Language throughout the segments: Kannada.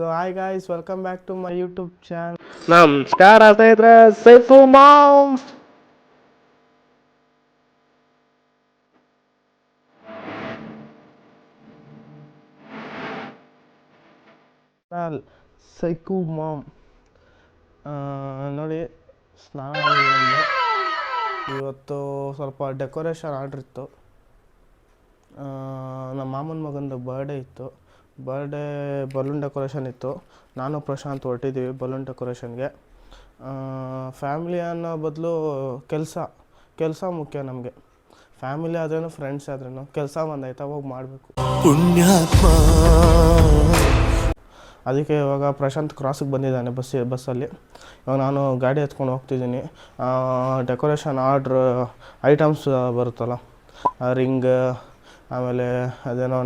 So hi guys, welcome back to my YouTube channel. ನಮಸ್ಕಾರ ಸ್ನೇಹಿತರೆ, ಸೈಫು ಮಾಮ್ ಸೈಕು ಮಾಮ್ ನೋಡಿ ಸ್ನಾನ ಮಾಡಿದ್ದೀನಿ. ಇವತ್ತು ಸ್ವಲ್ಪ ಡೆಕೋರೇಷನ್ ಆರ್ಡ್ರ್ ಇತ್ತು. ನಮ್ಮ ಮಾಮನ ಮಗಂದು ಬರ್ಡೇ ಇತ್ತು. ಬರ್ಡೇ ಬಲೂನ್ ಡೆಕೋರೇಷನ್ ಇತ್ತು. ನಾನು ಪ್ರಶಾಂತ್ ಹೊರಟಿದ್ದೀವಿ ಬಲೂನ್ ಡೆಕೋರೇಷನ್ಗೆ. ಫ್ಯಾಮಿಲಿ ಅನ್ನೋ ಬದಲು ಕೆಲಸ ಮುಖ್ಯ ನಮಗೆ. ಫ್ಯಾಮಿಲಿ ಆದ್ರೂ ಫ್ರೆಂಡ್ಸ್ ಆದ್ರೂ ಕೆಲಸ ಬಂದಾಯ್ತು ಅವಾಗ ಮಾಡಬೇಕು. ಪುಣ್ಯಾತ್ಮ. ಅದಕ್ಕೆ ಇವಾಗ ಪ್ರಶಾಂತ್ ಕ್ರಾಸಿಗೆ ಬಂದಿದ್ದಾನೆ ಬಸ್ಸಲ್ಲಿ. ಇವಾಗ ನಾನು ಗಾಡಿ ಎತ್ಕೊಂಡು ಹೋಗ್ತಿದ್ದೀನಿ. ಡೆಕೋರೇಷನ್ ಆರ್ಡ್ರ್ ಐಟಮ್ಸ್ ಬರುತ್ತಲ್ಲ, ರಿಂಗ್, ಆಮೇಲೆ ಅದೇನೋ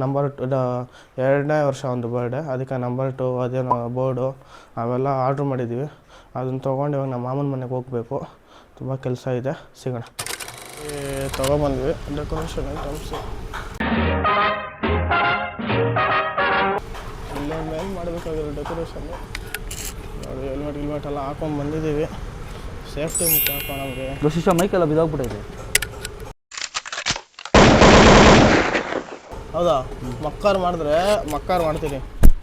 ನಂಬರ್ 2ನೇ ವರ್ಷ ಒಂದು ಬರ್ಡೇ, ಅದಕ್ಕೆ ನಂಬರ್ 2 ಅದೇನೋ ಬೋರ್ಡು ಅವೆಲ್ಲ ಆರ್ಡ್ರ್ ಮಾಡಿದ್ದೀವಿ. ಅದನ್ನು ತೊಗೊಂಡು ಇವಾಗ ನಮ್ಮ ಮಾಮನ ಮನೆಗೆ ಹೋಗಬೇಕು. ತುಂಬ ಕೆಲಸ ಇದೆ, ಸಿಗೋಣ. ತೊಗೊಬಂದ್ವಿ ಡೆಕೋರೇಷನ್ ಐಟಮ್ಸು. ಇಲ್ಲೇ ಮೇಲೆ ಮಾಡಬೇಕಾಗಿರೋ ಡೆಕೋರೇಷನ್ನು ನೋಡಿ. ಹೆಲ್ಮೆಟ್ ಎಲ್ಲ ಹಾಕೊಂಡು ಬಂದಿದ್ದೀವಿ. ಸೇಫ್ಟಿ ಮುಖ್ಯ ನಮಗೆ. ಶಿಷ್ಯ ಮೈಕೆಲ್ಲ ಬಿದ್ದೋಗ್ಬಿಟ್ಟೈತೆ. ಹೌದಾ? ಮಕ್ಕಾರು ಮಾಡ್ತೀನಿ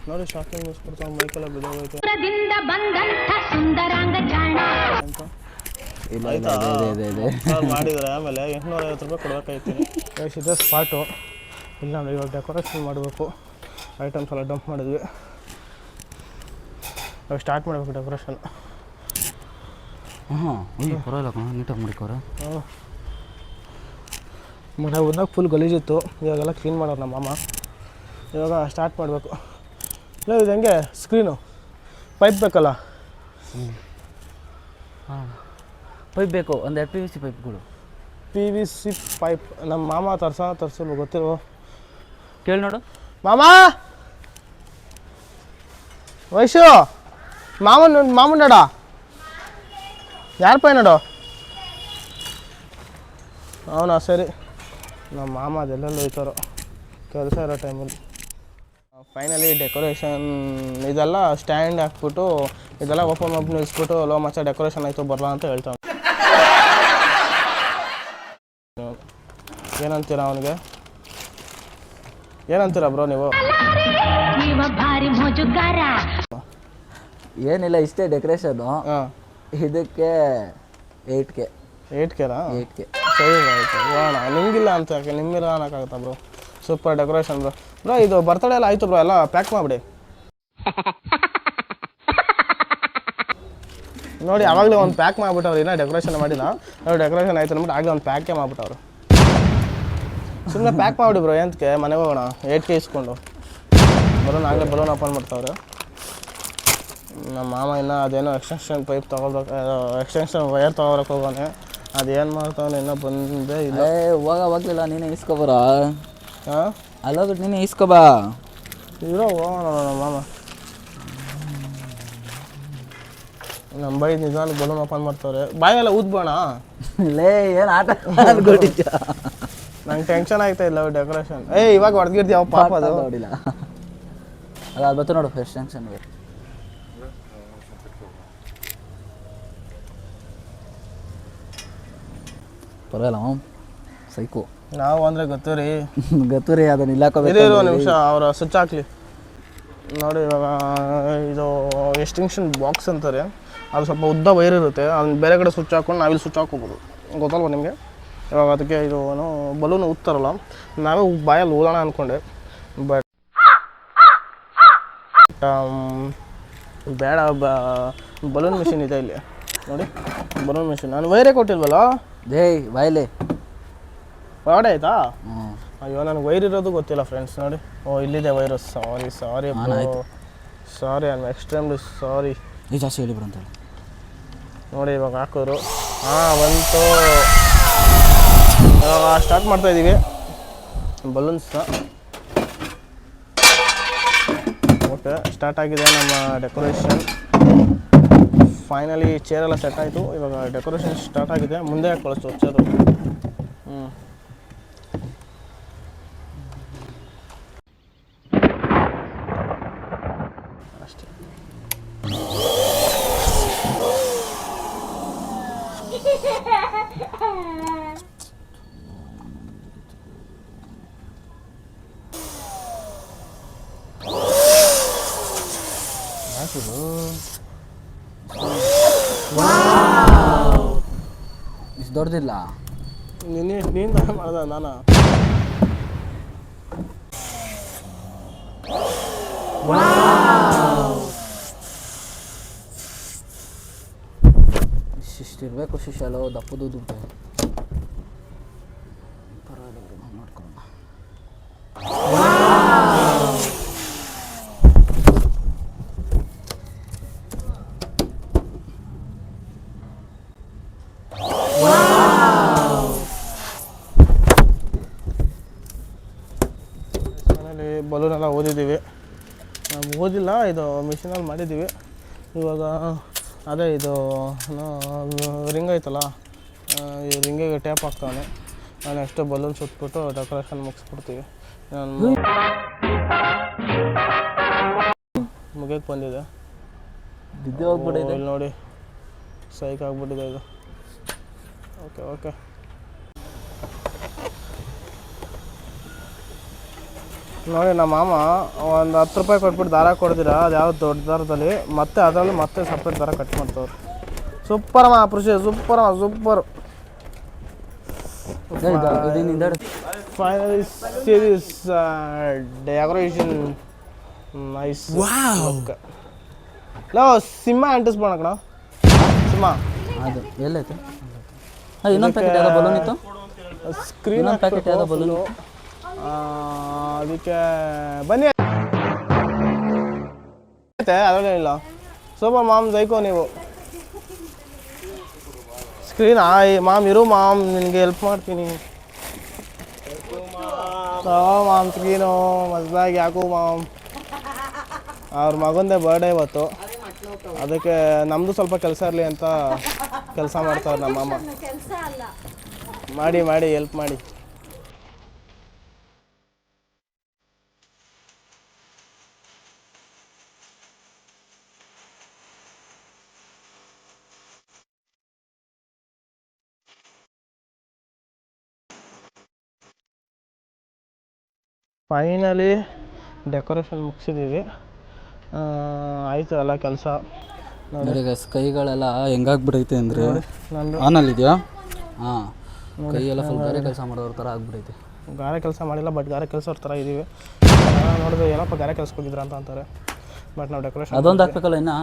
ನೋಡಿ. ಶಾಕಿಂಗ್ ನ್ಯೂಸ್ ಕೊಡ್ತಾವೆ, ಮೈಕೆಲ್ಲ ಬಿದ್ದೋಗೈತೆ ಅಂತ. ಆಯ್ತಾ? ಮಾಡಿದರೆ ಆಮೇಲೆ 850 ರೂಪಾಯಿ ಕೊಡ್ಬೇಕಾಯ್ತೀನಿ. ಇದೆ ಸ್ಪಾಟು. ಇಲ್ಲ ನೋಡಿ, ಇವಾಗ ಡೆಕೋರೇಷನ್ ಮಾಡಬೇಕು. ಐಟಮ್ಸ್ ಎಲ್ಲ ಡಂಪ್ ಮಾಡಿದ್ವಿ. ಇವಾಗ ಸ್ಟಾರ್ಟ್ ಮಾಡಬೇಕು ಡೆಕೋರೇಷನ್. ಪರವಾಗಿಲ್ಲ, ನೀಟಾಗಿ ಮಾಡಿಕೋರ. ಮನೆ ಬಂದಾಗ ಫುಲ್ ಗಲೀಜಿತ್ತು, ಇವಾಗೆಲ್ಲ ಕ್ಲೀನ್ ಮಾಡೋರು ನಮ್ಮ ಮಾಮ. ಇವಾಗ ಸ್ಟಾರ್ಟ್ ಮಾಡಬೇಕು. ಇಲ್ಲ ಇದು ಹೆಂಗೆ ಸ್ಕ್ರೀನು ಪೈಪ್ ಬೇಕಲ್ಲ? ಪೈಪ್ ಬೇಕು, ಒಂದು PVC ಪೈಪ್ಗಳು. PVC ಪೈಪ್ ನಮ್ಮ ಮಾಮ ತರ್ಸಲು ಗೊತ್ತಿರೋ. ಕೇಳಿ ನೋಡು ಮಾಮ. ವಯಸ್ಸು ಮಾಮೂನ್ ನೋಡ, ಯಾರ ಪೈ ನೋಡು. ಅವನಾ? ಸರಿ. ನಮ್ಮ ಮಾಮ ಅದೆಲ್ಲೆಲ್ಲ ಹೋಯ್ತಾರೋ ಕೆಲಸ ಇರೋ ಟೈಮಲ್ಲಿ. ಫೈನಲಿ ಡೆಕೋರೇಷನ್ ಇದೆಲ್ಲ ಸ್ಟ್ಯಾಂಡ್ ಹಾಕ್ಬಿಟ್ಟು ಇದೆಲ್ಲ ಓಪನ್ ನಿಲ್ಲಿಸ್ಬಿಟ್ಟು ಲೋ ಮಚ್ಚ ಡೆಕೋರೇಷನ್ ಆಯಿತು ಬರಲ್ಲ ಅಂತ ಹೇಳ್ತಾನೆ. ಏನಂತೀರಾ ಅವನಿಗೆ? ಏನಂತೀರಾ ಬ್ರೋ ನೀವು? ಏನಿಲ್ಲ, ಇಷ್ಟೇ ಡೆಕೋರೇಷನು. ಇದಕ್ಕೆ 8K. 8Kನಾ? 8K. ಸರಿ ಆಯಿತು, ಹೋಗೋಣ. ನಿಮಗಿಲ್ಲ ಅಂತ ಯಾಕೆ, ನಿಮ್ಮಿಲ್ಲ ಅನ್ನೋಕ್ಕಾಗುತ್ತಾ ಬ್ರೋ? Super decoration bro. ಇದು ಬರ್ತಡೇ ಎಲ್ಲ ಆಯಿತು ಬ್ರೋ, ಎಲ್ಲ ಪ್ಯಾಕ್ ಮಾಡಿಬಿಡಿ ನೋಡಿ. ಆವಾಗಲೇ ಒಂದು ಪ್ಯಾಕ್ ಮಾಡಿಬಿಟ್ಟವ್ರು, ಇನ್ನೂ ಡೆಕೋರೇಷನ್ ಮಾಡಿಲ್ಲ. ನೋಡಿ ಡೆಕೋರೇಷನ್ ಆಯ್ತು ಅಂದ್ಬಿಟ್ಟು ಆಗಲೇ ಒಂದು ಪ್ಯಾಕೇ ಮಾಡಿಬಿಟ್ಟವ್ರು. ಸುಮ್ಮನೆ ಪ್ಯಾಕ್ ಮಾಡಿಬಿಡಿ ಬ್ರೋ, ಎಂತಕ್ಕೆ ಮನೆಗೆ ಹೋಗೋಣ. 8K ಇಸ್ಕೊಂಡು ಬಲೂನ್ ಆಗಲೇ ಬಲೂನ್ ಓಪನ್ ಮಾಡ್ತಾವ್ರೆ. ನಮ್ಮ ಮಾಮ ಇನ್ನೂ ಅದೇನೋ ಎಕ್ಸ್ಟೆನ್ಷನ್ ಪೈಪ್ ತೊಗೊಳ್ಬೇಕು, ಎಕ್ಸ್ಟೆನ್ಷನ್ ವೈರ್ ತೊಗೊಳಕ್ಕೆ ಹೋಗೋನೆ. ಅದೇನು ಮಾಡ್ತಾವನೆ ಇನ್ನೂ ಬಂದೇ ಇಲ್ಲ. ಹೋಗಲಿಲ್ಲ, ನೀನೇ ಇಸ್ಕೊಬರ. ಹಾಂ, ಅಲ್ಲೋಗ್ಬಿಟ್ಟು ನೀನೇ ಇಸ್ಕೊಬಾ. ಇರೋ ಹೋಗೋಣ. ನಮ್ಮ ಮಾಮ ನಮ್ಮ ಬೈ ನಿಧಾನ ಬಲೂನ್ ಓಪನ್ ಮಾಡ್ತಾವ್ರೆ. ಬಾಯೆಲ್ಲ ಊದ್ಬೋಣ. ಲೇ, ಏನು ಆಟ ಅನ್ಕೊಂಡಿದ್ಯ? ನಂಗೆ ಟೆನ್ಷನ್ ಆಯ್ತಾ ಇಲ್ಲ ಡೆಕೋರೇಷನ್. ಇವಾಗ ಹೊಡೆದಿರ್ತೀವಿ ಪಾಪ. ಅದು ನೋಡಿಲ್ಲ, ಅದು ಬತ್ತು ನೋಡು ಫಸ್ಟ್ ಟೆನ್ಷನ್ಗೆ. ಪರವಾಗಿಲ್ಲ ಸೈಕು. ನಾವು ಅಂದರೆ ಗೊತ್ತು ರೀ ಅದನ್ನ ಇಲ್ಲಾಕೋಬೇಕು. ಇರೋ ನಿಮಿಷ ಅವರ ಸ್ವಿಚ್ ಹಾಕ್ಲಿ ನೋಡಿ. ಇವಾಗ ಇದು ಎಕ್ಸ್ಟೆನ್ಷನ್ ಬಾಕ್ಸ್ ಅಂತಾರೆ. ಅದು ಸ್ವಲ್ಪ ಉದ್ದ ವೈರ್ ಇರುತ್ತೆ, ಅದನ್ನ ಬೇರೆ ಕಡೆ ಸ್ವಿಚ್ ಹಾಕ್ಕೊಂಡು ನಾವಿಲ್ಲಿ ಸ್ವಿಚ್ ಹಾಕೋಬೋದು. ಗೊತ್ತಲ್ವ ನಿಮಗೆ? ಇವಾಗ ಅದಕ್ಕೆ ಇದು ಬಲೂನ್ ಊದ್ತಾರಲ್ಲ, ನಾವೇ ಬಾಯಲ್ಲಿ ಊದೋಣ ಅಂದ್ಕೊಂಡೆ. ಬಟ್ ಬೇಡ, ಬಲೂನ್ ಮಿಷಿನ್ ಇದೆ ಇಲ್ಲಿ ನೋಡಿ. ಬಲೂನ್ ಮಿಷಿನ್ ನಾನು ವೈರೇ ಕೊಟ್ಟಿಲ್ವಲ್ಲ. ಬಾಯ್ಲೆ ಹೊರಡೆ ಆಯ್ತಾ? ಅಯ್ಯೋ, ನನಗೆ ವೈರ್ ಇರೋದು ಗೊತ್ತಿಲ್ಲ ಫ್ರೆಂಡ್ಸ್. ನೋಡಿ, ಇಲ್ಲಿದೆ wire. Sorry I am extremely sorry. ಜಾಸ್ತಿ ಹೇಳಿಬ್ರು ಅಂತ ನೋಡಿ. ಇವಾಗ ಹಾಕೋರು. ಬಂತು. ಸ್ಟಾರ್ಟ್ ಮಾಡ್ತಾಯಿದ್ದೀವಿ ಬಲೂನ್ಸ್ನ. ಓಕೆ, ಸ್ಟಾರ್ಟ್ ಆಗಿದೆ ನಮ್ಮ ಡೆಕೋರೇಷನ್. ಫೈನಲಿ ಚೇರೆಲ್ಲ ಸೆಟ್ ಆಯಿತು. ಇವಾಗ ಡೆಕೋರೇಷನ್ ಸ್ಟಾರ್ಟ್ ಆಗಿದೆ. ಮುಂದೆ ಕಳಿಸ್ತು ಚೇರು. ಅಷ್ಟೇ. ಯಾಕಿದು ಇಷ್ಟು ದೊಡ್ಡದಿಲ್ಲ. ನೀನು ಮಾಡ್ದ ನಾನು ಇಷ್ಟಿರಬೇಕು ಶಿಶಲು ದಪ್ಪದು ದುಡ್ಡು ಪರವಾಗಿಲ್ಲ ನೋಡ್ಕೊಳ್ಳೋಣ. ಮನೇಲಿ ಬಲೂನೆಲ್ಲ ಓದಿದ್ದೀವಿ, ಓದಿಲ್ಲ, ಇದು ಮಿಷಿನಲ್ಲಿ ಮಾಡಿದ್ದೀವಿ. ಇವಾಗ ಅದೇ ಇದು ರಿಂಗ್ ಐತಲ್ಲ, ಈ ರಿಂಗಿಗೆ ಟ್ಯಾಪ್ ಹಾಕ್ತಾನೆ. ನಾನು ಎಷ್ಟು ಬಲೂನ್ ಸುಟ್ಬಿಟ್ಟು ಡೆಕೋರೇಷನ್ ಮುಗಿಸ್ಬಿಡ್ತೀವಿ. ನಾನು ಮುಗಿಯಕ್ಕೆ ಬಂದಿದೆ. ಬಿದ್ದು ಹೋಗ್ಬಿಟ್ಟಿದೆ ಇಲ್ಲಿ ನೋಡಿ, ಸೈಕ್ ಆಗಿಬಿಟ್ಟಿದೆ ಇದು. ಓಕೆ ಓಕೆ ನೋಡಿ, ನಮ್ಮ ಮಾಮ ಒಂದು 10 ರೂಪಾಯಿ ಕೊಟ್ಬಿಟ್ಟು ದಾರ ಕೊಡ್ತೀರಾ, ಅದು ಯಾವ ದೊಡ್ಡ ದಾರದಲ್ಲಿ ಮತ್ತೆ ಅದರಲ್ಲಿ ಮತ್ತೆ ಸಪ್ರೇಟ್ ದಾರ ಕಟ್ ಮಾಡ್ತವ್ರು. ಸೂಪರಮ್ಮ ಪೃಷಿ, ಸೂಪರಮ್ಮ, super. Finally series decoration nice. ಲೋ ಸಿಂಹ ಅಂಟಿಸ್ಬೋಣ ಕಣ, ಸಿಂಹ. ಅದು ಎಲ್ಲೈತೆ? ಇನ್ನೊಂದು ಪ್ಯಾಕೆಟ್ ಯಾವುದೋ ಬಲೂನ್ ಇತ್ತು, ಸ್ಕ್ರೀನ್ ಪ್ಯಾಕೆಟ್ ಯಾವುದೋ ಬಲೂನ್. ಅದಕ್ಕೆ ಬನ್ನಿ, ಅದರಲ್ಲೇನಿಲ್ಲ. ಸೂಪರ್ ಮಾಮ್, ಜೈಕೋ ನೀವು. ಸ್ಕ್ರೀನ್ ಮಾಮ್ ಇರು ಮಾಮ್, ನಿನಗೆ ಹೆಲ್ಪ್ ಮಾಡ್ತೀನಿ. ಮಾಮ್ ಸ್ಕ್ರೀನು ಮಸ್ದಾಗಿ ಯಾಕೋ ಮಾಮ್. ಅವ್ರ ಮಗಂದೇ ಬರ್ಡೇ ಇವತ್ತು, ಅದಕ್ಕೆ ನಮ್ಮದು ಸ್ವಲ್ಪ ಕೆಲಸ ಇರಲಿ ಅಂತ ಕೆಲಸ ಮಾಡ್ತಾವ್ರೆ ನಮ್ಮ ಮಾಮ. ಮಾಡಿ ಮಾಡಿ ಹೆಲ್ಪ್ ಮಾಡಿ. ಫೈನಲಿ ಡೆಕೋರೇಷನ್ ಮುಗಿಸಿದ್ದೀವಿ. ಆಯಿತು ಎಲ್ಲ ಕೆಲಸ. ನೋಡಿ ಗೈಸ್, ಕೈಗಳೆಲ್ಲ ಹೆಂಗಾಗ್ಬಿಡೈತೆ ಅಂದರೆ, ನಂದು ಆನಲ್ಲಿದೆಯಾ? ಹಾಂ, ಕೈಯೆಲ್ಲ ಫುಲ್ ಗಾರೆ ಕೆಲಸ ಮಾಡೋರ ಥರ ಆಗ್ಬಿಡೈತೆ. ಗಾರೆ ಕೆಲಸ ಮಾಡಿಲ್ಲ, ಬಟ್ ಗಾರೆ ಕೆಲಸವ್ರ ಥರ ಇದ್ದೀವಿ. ನೋಡಿದ್ರೆ ಏನಪ್ಪ ಗಾರೆ ಕೆಲ್ಸಕ್ಕೆ ಹೋಗಿದ್ರ ಅಂತ ಅಂತಾರೆ, ಬಟ್ ನಾವು ಡೆಕೋರೇಷನ್ ಅದೊಂದು ಹಾಕ್ಬೇಕಲ್ಲ ಇನ್ನು.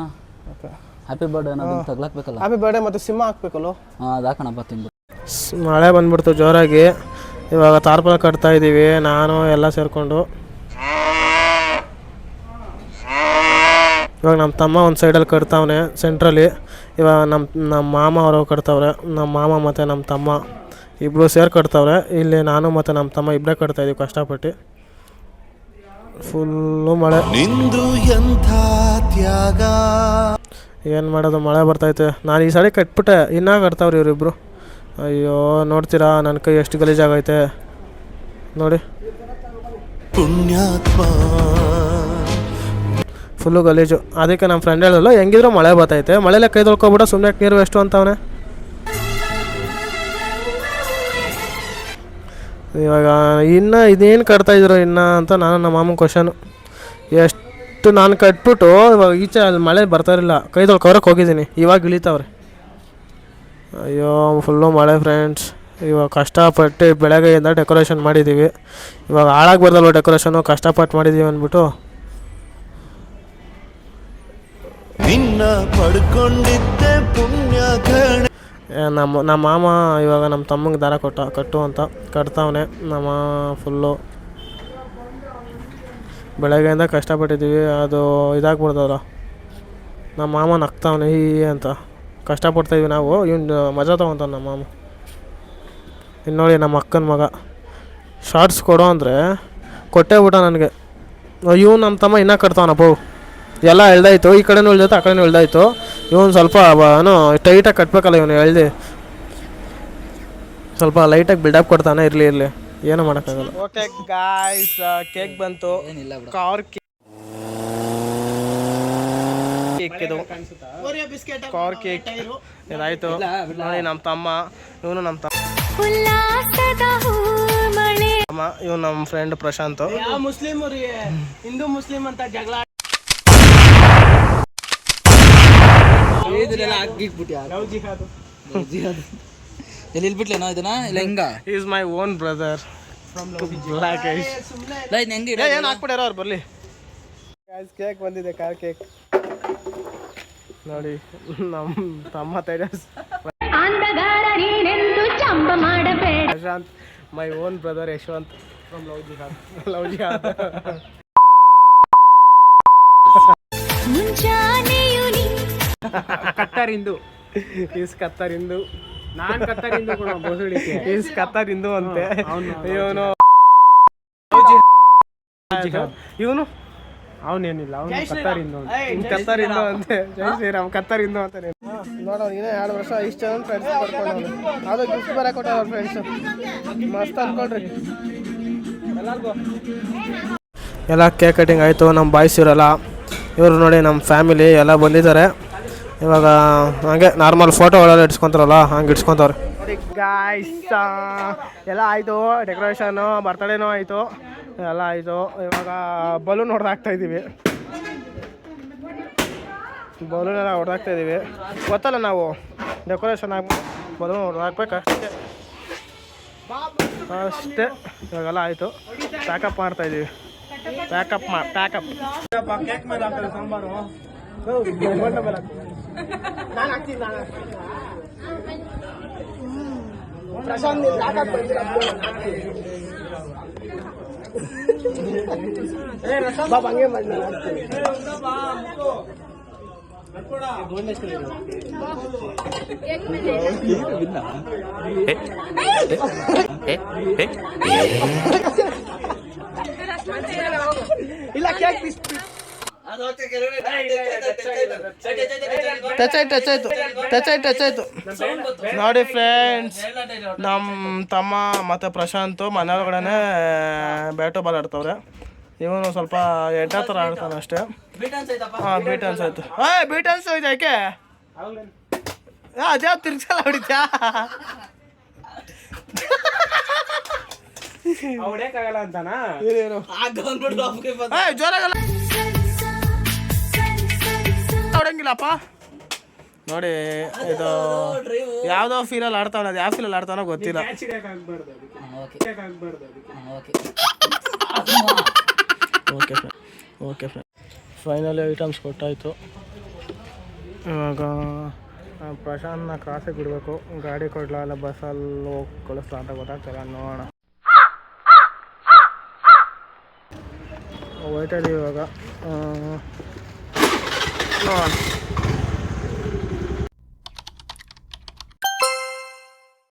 ಓಕೆ, ಹ್ಯಾಪಿ ಬರ್ಡೇ ಅನ್ನೋದು ತಗ್ಲಾಕ್ಬೇಕಲ್ಲ. ಹ್ಯಾಪಿ ಬರ್ಡೇ ಮತ್ತು ಸಿಂಹ ಹಾಕ್ಬೇಕಲ್ಲ. ಹಾಂ, ಅದು ಹಾಕೋಣಪ್ಪ ತಿಂದು. ಮಳೆ ಬಂದ್ಬಿಡ್ತು ಜೋರಾಗಿ. ಇವಾಗ ತಾರ್ಪಲ ಕಟ್ತಾ ಇದ್ದೀವಿ, ನಾನು ಎಲ್ಲ ಸೇರಿಕೊಂಡು. ಇವಾಗ ನಮ್ಮ ತಮ್ಮ ಒಂದು ಸೈಡಲ್ಲಿ ಕಟ್ತಾವನೆ ಸೆಂಟ್ರಲ್ಲಿ. ಇವಾಗ ನಮ್ಮ ಮಾಮ ಅವರು ಕಟ್ತಾವ್ರೆ. ನಮ್ಮ ಮಾಮ ಮತ್ತು ನಮ್ಮ ತಮ್ಮ ಇಬ್ಬರು ಸೇರಿ ಕಟ್ತಾವ್ರೆ. ಇಲ್ಲಿ ನಾನು ಮತ್ತು ನಮ್ಮ ತಮ್ಮ ಇಬ್ಬರೇ ಕಟ್ತಾಯಿದ್ದೀವಿ ಕಷ್ಟಪಟ್ಟು. ಫುಲ್ಲು ಮಳೆ. ನಿಂದು ಎಂಥ ತ್ಯಾಗ. ಏನು ಮಾಡೋದು, ಮಳೆ ಬರ್ತೈತೆ. ನಾನು ಈ ಸರಿ ಕಟ್ಬಿಟ್ಟೆ, ಇನ್ನೂ ಕಟ್ತಾವ್ರಿ ಇವರಿಬ್ಬರು. ಅಯ್ಯೋ, ನೋಡ್ತೀರಾ ನನ್ನ ಕೈ ಎಷ್ಟು ಗಲೀಜಾಗೈತೆ ನೋಡಿ. ಪುಣ್ಯಾತ್ಮ, ಫುಲ್ಲು ಗಲೀಜು. ಅದಕ್ಕೆ ನಮ್ಮ ಫ್ರೆಂಡ್ ಹೇಳಲ್ಲ, ಹೆಂಗಿದ್ರು ಮಳೆ ಬರ್ತೈತೆ, ಮಳೆಯಲ್ಲೇ ಕೈ ತೊಳ್ಕೊಬಿಟ್ಟು ಸುಮ್ಮನೆ ನೀರು ಎಷ್ಟು ಅಂತವನೆ. ಇವಾಗ ಇನ್ನು ಇದೇನು ಕಟ್ತಾಯಿದ್ರು ಇನ್ನು ಅಂತ ನಾನು ನಮ್ಮ ಮಾಮನ ಕ್ವಶನು. ಎಷ್ಟು ನಾನು ಕಟ್ಬಿಟ್ಟು ಇವಾಗ ಈಚೆ ಅಲ್ಲಿ ಮಳೆ ಬರ್ತಾಯಿರಲಿಲ್ಲ, ಕೈ ತೊಳ್ಕೊವ್ರಕ್ಕೆ ಹೋಗಿದ್ದೀನಿ, ಇವಾಗ ಇಳಿತಾವ್ರೆ. ಅಯ್ಯೋ, ಫುಲ್ಲು ಮಳೆ ಫ್ರೆಂಡ್ಸ್. ಇವಾಗ ಕಷ್ಟಪಟ್ಟು ಬೆಳಗ್ಗೆಯಿಂದ ಡೆಕೋರೇಷನ್ ಮಾಡಿದ್ದೀವಿ. ಇವಾಗ ಹಾಳಾಗ್ಬಾರ್ದಲ್ವ ಡೆಕೋರೇಷನು, ಕಷ್ಟಪಟ್ಟು ಮಾಡಿದ್ದೀವಿ ಅಂದ್ಬಿಟ್ಟು. ಪಡ್ಕೊಂಡಿದ್ದೆ ಪುಣ್ಯ. ನಮ್ಮ ಮಾಮ ಇವಾಗ ನಮ್ಮ ತಮ್ಮಂಗೆ ದಾರ ಕಟ್ಟು ಅಂತ ಕಟ್ತಾವನೆ. ನಮ್ಮ ಫುಲ್ಲು ಬೆಳಗ್ಗೆಯಿಂದ ಕಷ್ಟಪಟ್ಟಿದ್ದೀವಿ, ಅದು ಇದಾಗ್ಬಿಡ್ದವ್ರ. ನಮ್ಮ ಮಾಮ ನಗ್ತಾವನೆ ಈ ಅಂತ. ಕಷ್ಟಪಡ್ತಾಯಿದ್ವಿ ನಾವು, ಇವ್ನು ಮಜಾ ತೊಗೊತಾನೆ ನಮ್ಮ ಮಾಮ. ಇನ್ನು ನೋಡಿ ನಮ್ಮ ಅಕ್ಕನ ಮಗ ಶಾರ್ಟ್ಸ್ ಕೊಡೋ ಅಂದರೆ ಕೊಟ್ಟೇ ಬಿಟ್ಟ ನನಗೆ. ಇವ್ನು ನಮ್ಮ ತಮ್ಮ ಇನ್ನೂ ಕಟ್ತಾವನಪ್ಪ. ಎಲ್ಲ ಎಳ್ದಾಯ್ತು, ಈ ಕಡೆನೂ ಎಳ್ದಾಯ್ತು, ಆ ಕಡೆನೂ ಎಳ್ದಾಯ್ತು. ಇವನು ಸ್ವಲ್ಪ ಏನೋ ಟೈಟಾಗಿ ಕಟ್ಬೇಕಲ್ಲ, ಇವನು ಎಳ್ದು ಸ್ವಲ್ಪ ಲೈಟಾಗಿ ಬಿಲ್ಡಪ್ ಕೊಡ್ತಾನೆ. ಇರಲಿ ಏನೂ ಮಾಡೋಕ್ಕಾಗಲ್ಲ. ಓಕೆ ಗಾಯ್ಸ್, ಕೇಕ್ ಬಂತು. ಏನಿಲ್ಲ ಬಿಡು. ಕಾರ್ ಕೇಕ್ ಕೇಕ್ ಇದು ಕಾರ್ ಕೇಕ್ ಇದಾಯಿತು. ನೋಡಿ ನಮ್ಮ ತಮ್ಮ, ಇವನು ನಮ್ಮ ತಮ್ಮ, ಇವನು ನಮ್ಮ friend Prashant. Muslim Hindu Muslim ಅಂತ ಜಗಳ ಎಲ್ಲಿ ಬಿಟ್ಲೇನೋ ಇದನ್ನ ಇಲ್ಲ ಹಿಂಗ is my own brother black eyes. ಹೆಂಗೆ ಏನು ಹಾಕ್ಬಿಡ್ಯಾರ ಅವ್ರು ಬರಲಿ. ಕೇಕ್ ಬಂದಿದೆ, ಕಾರ್ ಕೇಕ್ ನೋಡಿ. ನಮ್ಮ ತಮ್ಮ ತೈಡಸ್ Prashant, my own brother Yashwant from love ಜಿಹಾದ್. ಕತ್ತರಿಂದು ಈಸ್ ಕತ್ತರಿಂದು, ನಾನ್ ಕತ್ತರಿಂದು ಕೂಡ ಬೋಸಡಿಕೆ ಈಸ್ ಕತ್ತರಿಂದು ಅಂತೆ. ಇವನು ಇವನು ಅವನೇನಿಲ್ಲ, ಅವನು ಕತ್ತರಿಂದು ಕತ್ತರಿಂದು ಅಂತೆ. ಜೈ ಶ್ರೀರಾಮ್ ಕತ್ತರಿಂದು ಅಂತಾನೆ. ನೋಡೋ ಇನ್ನೇ 2 ವರ್ಷ ಇಷ್ಟು ಜನ ಫ್ರೆಂಡ್ಸ್ ಬರ್ಕೊಂಡು ಅದು ಗಿಫ್ಟ್ ಬರ ಕೊಟ್ಟ ಅವ್ರ ಫ್ರೆಂಡ್ಸು. ಮಸ್ತ್ ಅನ್ಕೊಳ್ರಿ ಎಲ್ಲರಿಗೂ. ಎಲ್ಲ ಕೇಕ್ ಕಟಿಂಗ್ ಆಯಿತು. ನಮ್ಮ ಬಾಯ್ಸ್ ಇರಲ್ಲ, ಇವರು ನೋಡಿ ನಮ್ಮ ಫ್ಯಾಮಿಲಿ ಎಲ್ಲ ಬಂದಿದ್ದಾರೆ. ಇವಾಗ ಹಾಗೆ ನಾರ್ಮಲ್ ಫೋಟೋಗಳೆಲ್ಲ ಇಡ್ಸ್ಕೊತಾರಲ್ಲ ಹಂಗೆ ಇಡ್ಸ್ಕೊತವ್ರೆ ನೋಡಿ ಗಾಯ್ಸ್. ಎಲ್ಲ ಆಯಿತು, ಡೆಕೋರೇಷನು ಬರ್ತಡೇನೂ ಆಯಿತು, ಎಲ್ಲ ಆಯಿತು. ಇವಾಗ ಬಲೂನ್ ಹೊಡೆದಾಕ್ತಾ ಇದ್ದೀವಿ, ಬಲೂನೆಲ್ಲ ಹೊಡೆದಾಕ್ತಾ ಇದ್ದೀವಿ. ಗೊತ್ತಲ್ಲ ನಾವು ಡೆಕೋರೇಷನ್ ಆಗಿ ಬಲೂನ್ ಹೊಡೆದಾಕ್ಬೇಕು ಅಷ್ಟೇ ಅಷ್ಟೇ. ಇವಾಗೆಲ್ಲ ಆಯಿತು, ಪ್ಯಾಕಪ್ ಮಾಡ್ತಾಯಿದ್ದೀವಿ. ಪ್ಯಾಕಪ್ ಕೇಕ್ ಮೇಲೆ ಹಾಕ್ತಾರೆ ಸಾಂಬಾರು. ನಾನು ಹಾಕ್ತೀನಿ, ಪ್ರಶಾಂತ್ ಬಾಬಾ ಹಂಗೆ ಮಾಡಿ ಇಲ್ಲ ಕೇಕ್ ಪೀಸ್ ಟಚ್ ಆಯ್ತು. ನೋಡಿ ಫ್ರೆಂಡ್ಸ್, ನಮ್ಮ ತಮ್ಮ ಮತ್ತು ಪ್ರಶಾಂತ್ ಮನೆಯೊಳಗಡೆ ಬ್ಯಾಟು ಬಾಲ್ ಆಡ್ತವ್ರೆ. ಇವನು ಸ್ವಲ್ಪ ಎಡ್ಡ ಥರ ಆಡ್ತಾನೆ ಅಷ್ಟೇ. ಹಾಂ ಬೀಟ್ ಅನ್ಸಾಯ್ತು. ಬೀಟ್ ಅನ್ಸೋಯ್ತು ಯಾಕೆ ಅದ್ಯಾವ ತಿರ್ಸಲ್ಲ ಹೊಡಿತ್ಯಾ? ಹೊಡ್ಯಕ್ಕಾಗಲ್ಲ ಅಂತಾನ ಜೋರಾಗಲ್ಲ ಹೊಡಂಗಿಲ್ಲಪ್ಪ. ನೋಡಿ ಇದು ಯಾವುದೋ ಫೀಲಲ್ಲಿ ಆಡ್ತಾವನ, ಅದು ಯಾವ ಫೀಲಲ್ಲಿ ಆಡ್ತಾನೋ ಗೊತ್ತಿಲ್ಲ. ಓಕೆ ಫ್ರೆಂಡ್, ಫೈನಲಿ ಐಟಮ್ಸ್ ಕೊಟ್ಟಾಯಿತು. ಇವಾಗ ಪ್ರಶಾಂತ್ನ ಕ್ರಾಸಿಗೆ ಬಿಡಬೇಕು. ಗಾಡಿ ಕೊಡ್ಲಾ ಇಲ್ಲ ಬಸ್ಸಲ್ಲಿ ಹೋಗಿ ಕಳಿಸ್ಲಾ ಅಂತ ಗೊತ್ತಾಗ್ತಿಲ್ಲ, ನೋಡೋಣ. ಹೋಯ್ತಾ ಇದೀವಿ ಇವಾಗ, ನೋಡೋಣ.